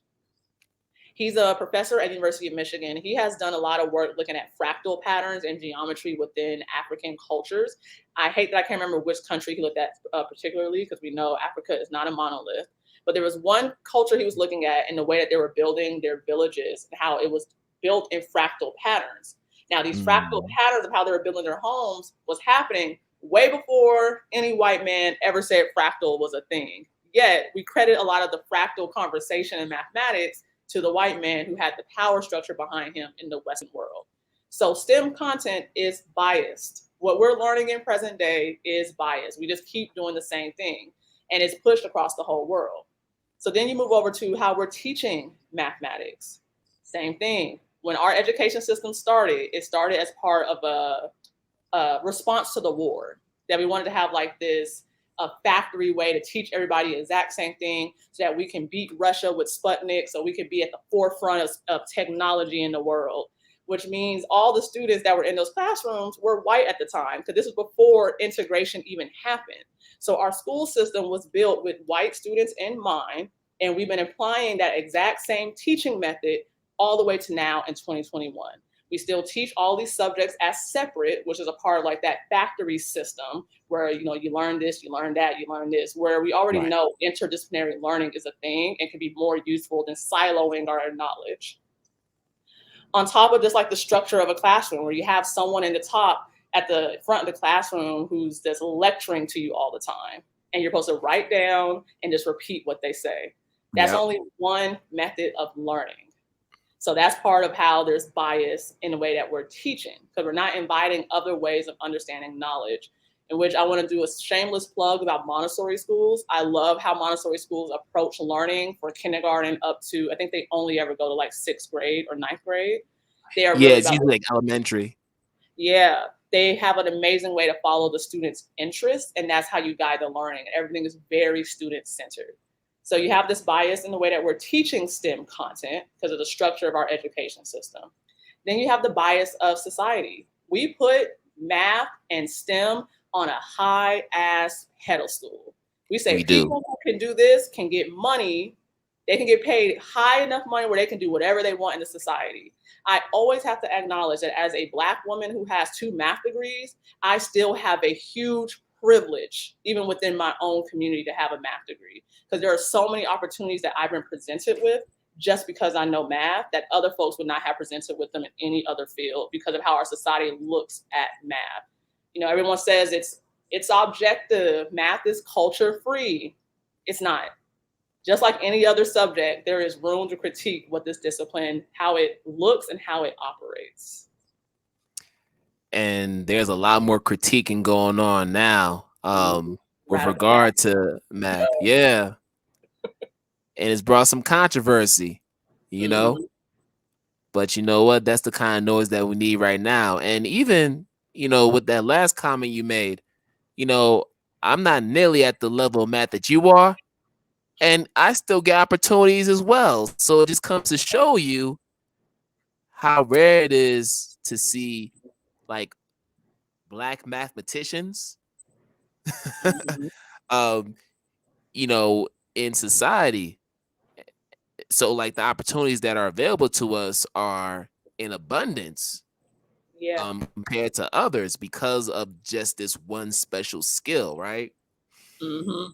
He's a professor at the University of Michigan. He has done a lot of work looking at fractal patterns and geometry within African cultures. I hate that I can't remember which country he looked at particularly, because we know Africa is not a monolith. But there was one culture he was looking at in the way that they were building their villages and how it was built in fractal patterns. Now, these fractal Mm. patterns of how they were building their homes was happening way before any white man ever said fractal was a thing. Yet, we credit a lot of the fractal conversation in mathematics to the white man who had the power structure behind him in the Western world. So STEM content is biased. What we're learning in present day is biased. We just keep doing the same thing, and it's pushed across the whole world. So then you move over to how we're teaching mathematics. Same thing. When our education system started, it started as part of a response to the war, that we wanted to have like this a factory way to teach everybody the exact same thing so that we can beat Russia with Sputnik, so we can be at the forefront of technology in the world, which means all the students that were in those classrooms were white at the time, because this was before integration even happened. So our school system was built with white students in mind, and we've been applying that exact same teaching method all the way to now in 2021. We still teach all these subjects as separate, which is a part of like that factory system where, you learn this, you learn that, you learn this, where we already Right. know interdisciplinary learning is a thing and can be more useful than siloing our knowledge. On top of just like the structure of a classroom where you have someone in the top at the front of the classroom who's just lecturing to you all the time. And you're supposed to write down and just repeat what they say. That's Yep. only one method of learning. So that's part of how there's bias in the way that we're teaching, because we're not inviting other ways of understanding knowledge, in which I want to do a shameless plug about Montessori schools. I love how Montessori schools approach learning for kindergarten up to, I think they only ever go to like 6th grade or 9th grade. They are Yeah, really it's about, usually like elementary. yeah, they have an amazing way to follow the student's interests, and that's how you guide the learning. Everything is very student-centered. So you have this bias in the way that we're teaching STEM content because of the structure of our education system. Then you have the bias of society. We put math and STEM on a high ass pedestal. We say We do. people who can do this can get money. They can get paid high enough money where they can do whatever they want in the society. I always have to acknowledge that as a Black woman who has 2 math degrees, I still have a huge privilege, even within my own community, to have a math degree. Because there are so many opportunities that I've been presented with just because I know math that other folks would not have presented with them in any other field because of how our society looks at math. You know, everyone says it's objective. Math is culture free. It's not. Just like any other subject, there is room to critique what this discipline, how it looks and how it operates. And there's a lot more critiquing going on now with Radical regard math. to math. Yeah. And it's brought some controversy, you know? Mm-hmm. But you know what? That's the kind of noise that we need right now. And even, with that last comment you made, you know, I'm not nearly at the level of math that you are. And I still get opportunities as well. So it just comes to show you how rare it is to see like Black mathematicians, Mm-hmm. um, you know, in society. So like the opportunities that are available to us are in abundance Yeah. compared to others because of just this one special skill, right? Mm-hmm.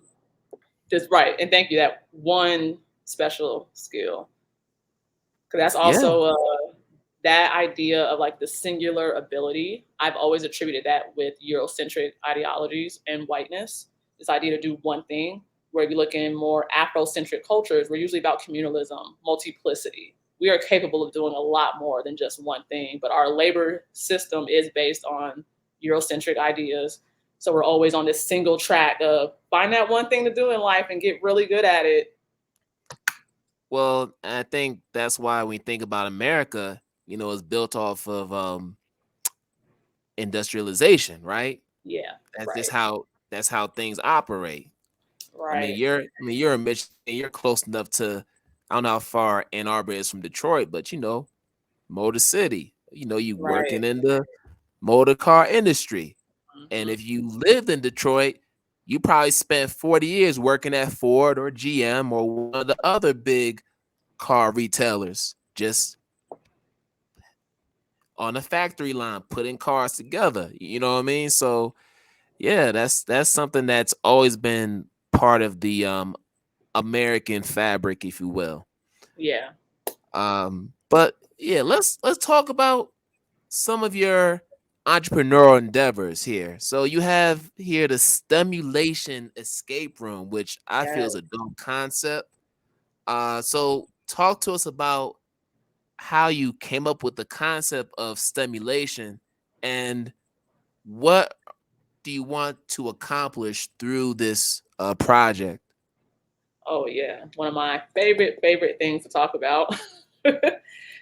Just right. And thank you. That one special skill. Because that's Yeah. also that idea of like the singular ability. I've always attributed that with Eurocentric ideologies and whiteness. This idea to do one thing, where if you look in more Afrocentric cultures, we're usually about communalism, multiplicity. We are capable of doing a lot more than just one thing, but our labor system is based on Eurocentric ideas. So we're always on this single track of find that one thing to do in life and get really good at it. Well, I think that's why when we think about America, it's built off of industrialization, right? Yeah, That's just right, how things operate. I mean, right, you're in Michigan, you're close enough to, I don't know how far Ann Arbor is from Detroit, but Motor City. You right. working in the motor car industry. And Hmm. if you lived in Detroit, you probably spent 40 years working at Ford or GM or one of the other big car retailers, just on a factory line, putting cars together. You know what I mean? So yeah, that's something that's always been part of the American fabric, if you will. Yeah. But yeah, let's talk about some of your entrepreneurial endeavors here. So you have here the STEMulation escape room, which I feel is Yes. a dope concept. So talk to us about how you came up with the concept of STEMulation and what do you want to accomplish through this project? Oh yeah, one of my favorite things to talk about.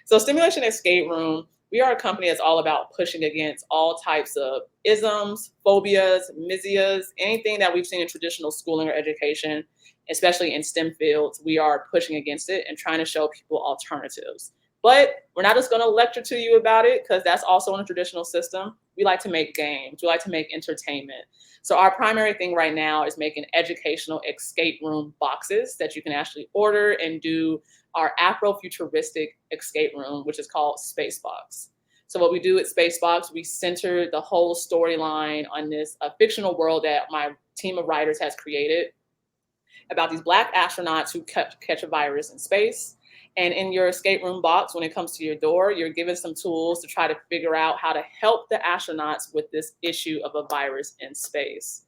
So, Stimulation Escape Room, we are a company that's all about pushing against all types of isms, phobias, misias, anything that we've seen in traditional schooling or education, especially in STEM fields. We are pushing against it and trying to show people alternatives. But we're not just going to lecture to you about it because that's also in a traditional system. We like to make games. We like to make entertainment. So our primary thing right now is making educational escape room boxes that you can actually order and do our Afrofuturistic escape room, which is called Spacebox. So what we do at Spacebox, we center the whole storyline on this fictional world that my team of writers has created about these Black astronauts who catch a virus in space. And in your escape room box, when it comes to your door, you're given some tools to try to figure out how to help the astronauts with this issue of a virus in space.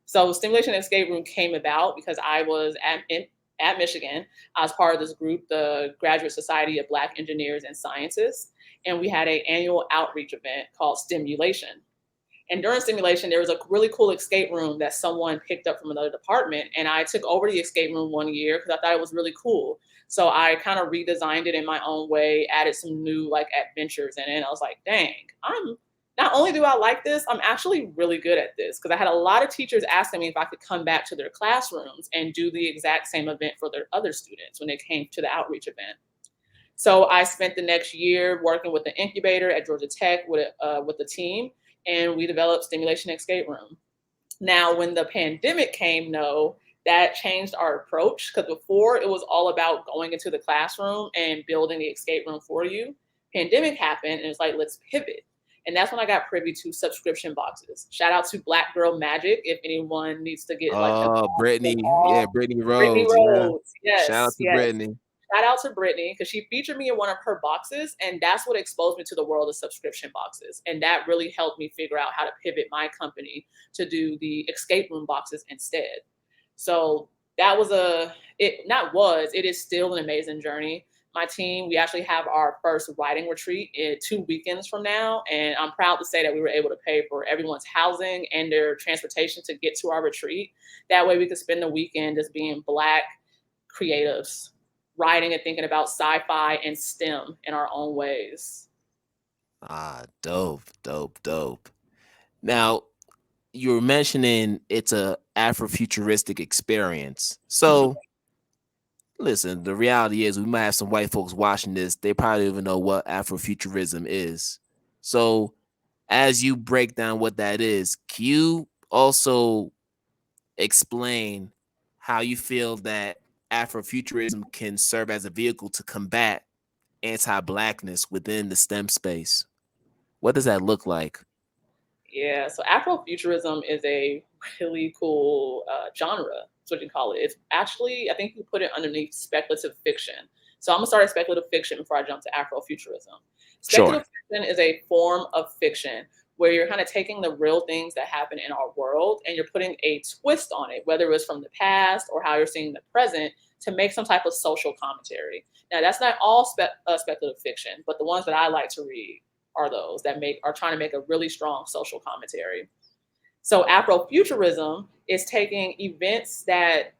So Stimulation Escape Room came about because I was at Michigan. I was part of this group, the Graduate Society of Black Engineers and Scientists, and we had an annual outreach event called STEMulation. And during Stimulation, there was a really cool escape room that someone picked up from another department. And I took over the escape room one year because I thought it was really cool. So I kind of redesigned it in my own way, added some new like adventures in it. And I was like, dang, I'm not only do I like this, I'm actually really good at this. Because I had a lot of teachers asking me if I could come back to their classrooms and do the exact same event for their other students when they came to the outreach event. So I spent the next year working with the incubator at Georgia Tech with the team, and we developed STEMulation Escape Room. Now, when the pandemic came, that changed our approach, because before it was all about going into the classroom and building the escape room for you. Pandemic happened and it's like, let's pivot. And that's when I got privy to subscription boxes. Shout out to Black Girl Magic if anyone needs to get like Oh, Brittany. Yeah, Brittany Brittany Rhodes. Yeah. Rhodes. Shout out Yes, to yes. Brittany. Shout out to Brittany, because she featured me in one of her boxes, and that's what exposed me to the world of subscription boxes. And that really helped me figure out how to pivot my company to do the escape room boxes instead. So that was it is still an amazing journey. My team, we actually have our first writing retreat in 2 weekends from now. And I'm proud to say that we were able to pay for everyone's housing and their transportation to get to our retreat. That way we could spend the weekend just being Black creatives, writing and thinking about sci-fi and STEM in our own ways. Dope, dope, dope. Now, you were mentioning it's a Afrofuturistic experience. So, listen, the reality is we might have some white folks watching this. They probably don't even know what Afrofuturism is. So, as you break down what that is, can you also explain how you feel that Afrofuturism can serve as a vehicle to combat anti-Blackness within the STEM space? What does that look like? Yeah, so Afrofuturism is a really cool genre. That's what you call it. It's actually, I think you put it underneath speculative fiction. So I'm gonna start at speculative fiction before I jump to Afrofuturism. Sure. Speculative fiction is a form of fiction where you're kind of taking the real things that happen in our world and you're putting a twist on it, whether it's from the past or how you're seeing the present, to make some type of social commentary. Now, that's not all speculative fiction, but the ones that I like to read are those that are trying to make a really strong social commentary. So Afrofuturism is taking events that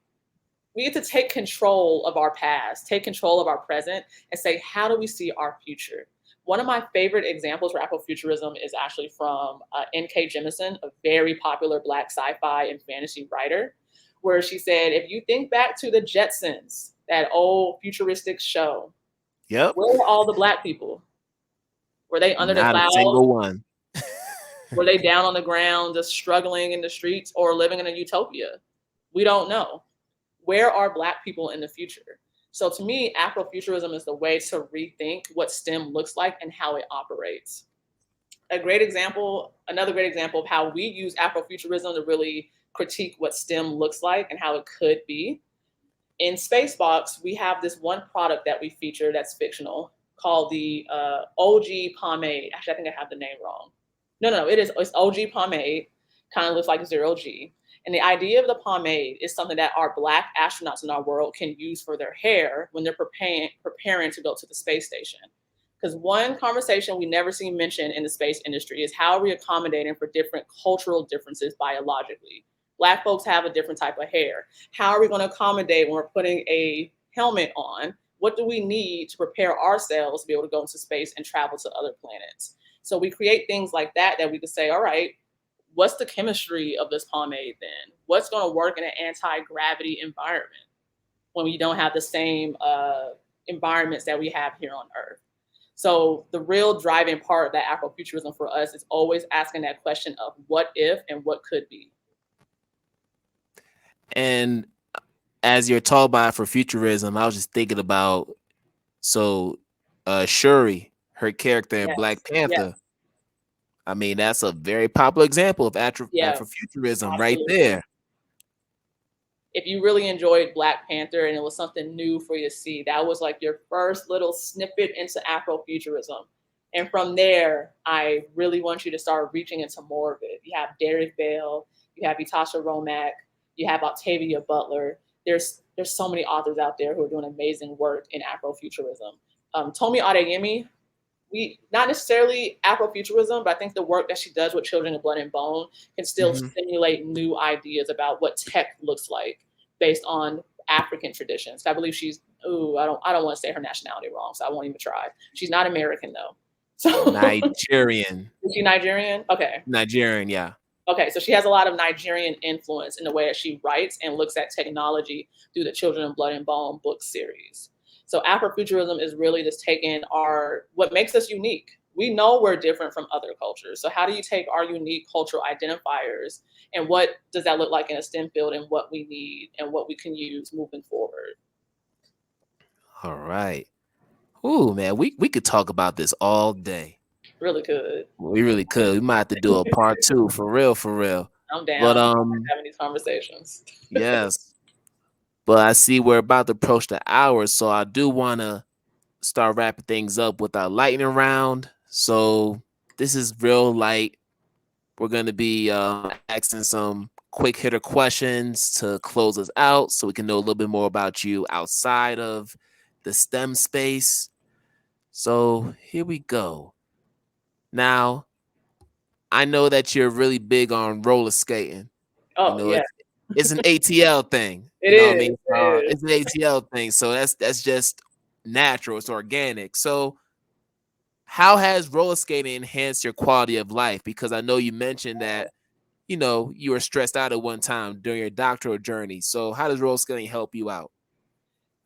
we get to take control of our past, take control of our present, and say, how do we see our future? One of my favorite examples for Afrofuturism is actually from N.K. Jemisin, a very popular Black sci-fi and fantasy writer, where she said, if you think back to the Jetsons, that old futuristic show, Yep. where were all the Black people? Were they under the Not a clouds? single one. Were they down on the ground, just struggling in the streets, or living in a utopia? We don't know. Where are Black people in the future? So to me, Afrofuturism is the way to rethink what STEM looks like and how it operates. Another great example of how we use Afrofuturism to really critique what STEM looks like and how it could be. In Spacebox, we have this one product that we feature that's fictional called the OG pomade. Actually, I think I have the name wrong. No, it's OG pomade. Kind of looks like 0G. And the idea of the pomade is something that our Black astronauts in our world can use for their hair when they're preparing to go to the space station. Because one conversation we never see mentioned in the space industry is how are we accommodating for different cultural differences biologically? Black folks have a different type of hair. How are we going to accommodate when we're putting a helmet on? What do we need to prepare ourselves to be able to go into space and travel to other planets? So we create things like that we could say, all right, what's the chemistry of this pomade then? What's going to work in an anti-gravity environment when we don't have the same environments that we have here on Earth? So the real driving part of that Afrofuturism for us is always asking that question of what if and what could be. And as you're talking about Afrofuturism, I was just thinking about Shuri, her character in Black Panther. Yes. I mean, that's a very popular example of Afrofuturism right there. If you really enjoyed Black Panther and it was something new for you to see, that was like your first little snippet into Afrofuturism. And from there, I really want you to start reaching into more of it. You have Derek Bell, you have Itasha Romack, you have Octavia Butler. There's so many authors out there who are doing amazing work in Afrofuturism. Tomi Adeyemi, not necessarily Afrofuturism, but I think the work that she does with Children of Blood and Bone can still stimulate new ideas about what tech looks like based on African traditions. I believe she's, I don't want to say her nationality wrong, so I won't even try. She's not American though. So Nigerian. Is she Nigerian? Okay. Nigerian, yeah. Okay, so she has a lot of Nigerian influence in the way that she writes and looks at technology through the Children of Blood and Bone book series. So Afrofuturism is really just taking what makes us unique. we know we're different from other cultures. So how do you take our unique cultural identifiers and what does that look like in a STEM field and what we need and what we can use moving forward? All right. Ooh, man, we could talk about this all day. Really good. We really could. We might have to do a part two for real, for real. I'm But down. Having these conversations. yes. But I see we're about to approach the hour, so I do want to start wrapping things up with our lightning round. So this is real light. We're going to be asking some quick hitter questions to close us out so we can know a little bit more about you outside of the STEM space. So here we go. Now, I know that you're really big on roller skating. You Oh know, yeah, it's an ATL thing. it You know what I is. mean? It is. It's an ATL thing. So that's just natural. It's organic. So how has roller skating enhanced your quality of life? Because I know you mentioned that, you were stressed out at one time during your doctoral journey. So how does roller skating help you out?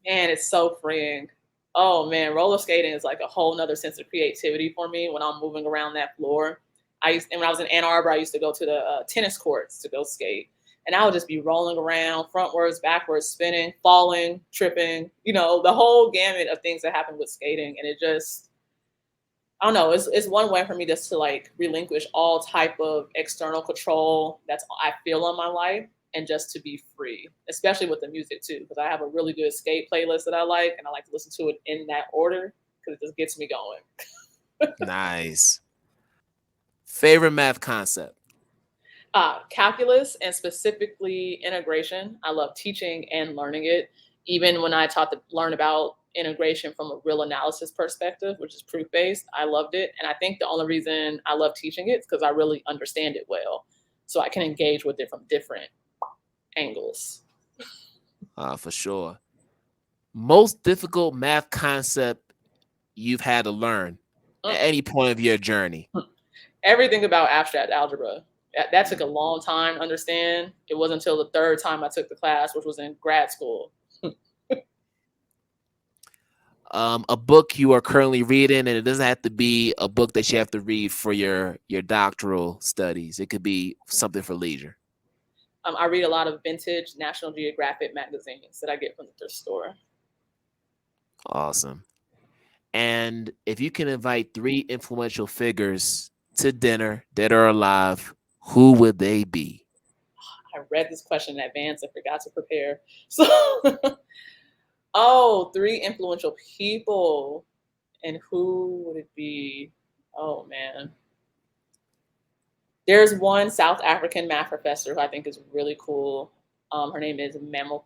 Man, it's so freeing. Oh man, roller skating is like a whole nother sense of creativity for me when I'm moving around that floor. And when I was in Ann Arbor, I used to go to the tennis courts to go skate, and I would just be rolling around, frontwards, backwards, spinning, falling, tripping. The whole gamut of things that happen with skating, and it just, I don't know. It's one way for me just to like relinquish all type of external control that's I feel on my life and just to be free, especially with the music too, because I have a really good skate playlist that I like, and I like to listen to it in that order because it just gets me going. Nice. Favorite math concept? Calculus and specifically integration. I love teaching and learning it. Even when I taught to learn about integration from a real analysis perspective, which is proof based, I loved it. And I think the only reason I love teaching it is because I really understand it well. So I can engage with it from different angles. For sure. Most difficult math concept you've had to learn Mm. at any point of your journey? Everything about abstract algebra. That took a long time to understand. It wasn't until the third time I took the class, which was in grad school. A book you are currently reading, and it doesn't have to be a book that you have to read for your doctoral studies. It could be something for leisure. I read a lot of vintage National Geographic magazines that I get from the thrift store. Awesome. And if you can invite three influential figures to dinner, dead or alive, who would they be? I read this question in advance. I forgot to prepare. So, oh, three influential people. And who would it be? Oh, man. There's one South African math professor who I think is really cool. Her name is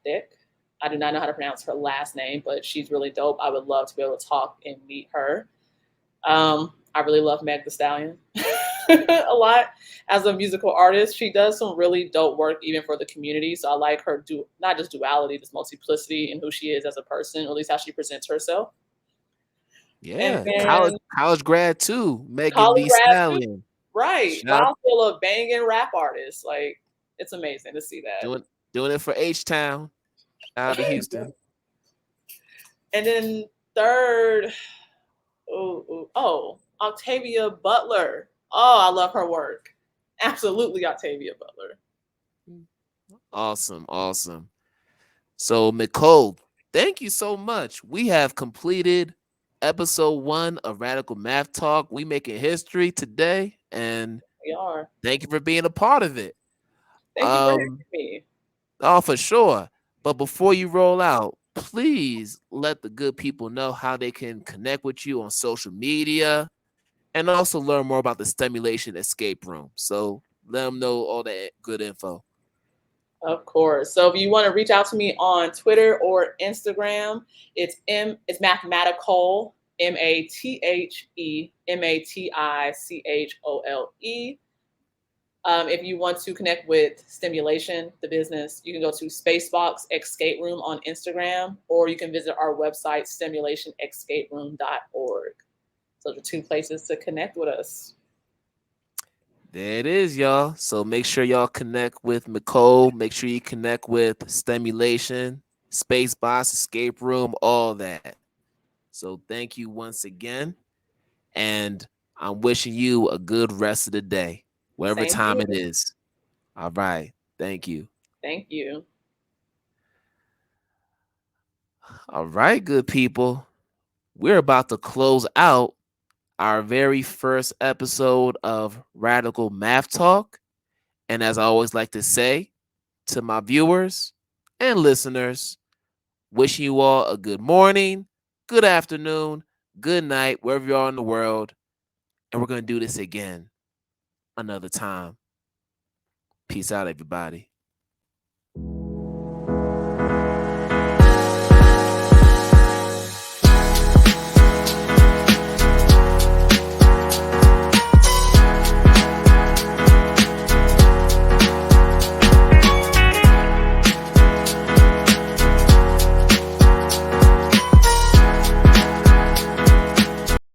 Thick. I do not know how to pronounce her last name, but she's really dope. I would love to be able to talk and meet her. I really love Meg The Stallion a lot as a musical artist. She does some really dope work even for the community. So I like her not just duality, just multiplicity in who she is as a person, or at least how she presents herself. And Yeah, then college grad too, Megan college Thee grad too, Stallion. right? Shout While still a banging rap artist, like it's amazing to see that. doing it for H Town. Shout out to Houston. And then third, Octavia Butler. Oh, I love her work. Absolutely, Octavia Butler. Awesome, awesome. So, Nicole, thank you so much. We have completed episode 1 of Radical Math Talk. We making history today, and We are. thank you for being a part of it. Thank you for having me. Oh, for sure. But before you roll out, please let the good people know how they can connect with you on social media and also learn more about the STEMulation escape room. So let them know all that good info. Of course. So if you want to reach out to me on Twitter or Instagram, it's mathematical, MatheMatichole. If you want to connect with STEMulation, the business, you can go to Spacebox Escape Room on Instagram, or you can visit our website, stimulationescaperoom.org. So the two places to connect with us. There it is, y'all. So make sure y'all connect with Nicole. Make sure you connect with STEMulation, Spacebox, Escape Room, all that. So thank you once again. And I'm wishing you a good rest of the day, whatever Same time here. it is. All right. Thank you. Thank you. All right, good people. We're about to close out our very first episode of Radical Math Talk. And as I always like to say to my viewers and listeners, wishing you all a good morning, good afternoon, good night, wherever you are in the world. And we're going to do this again another time. Peace out, everybody.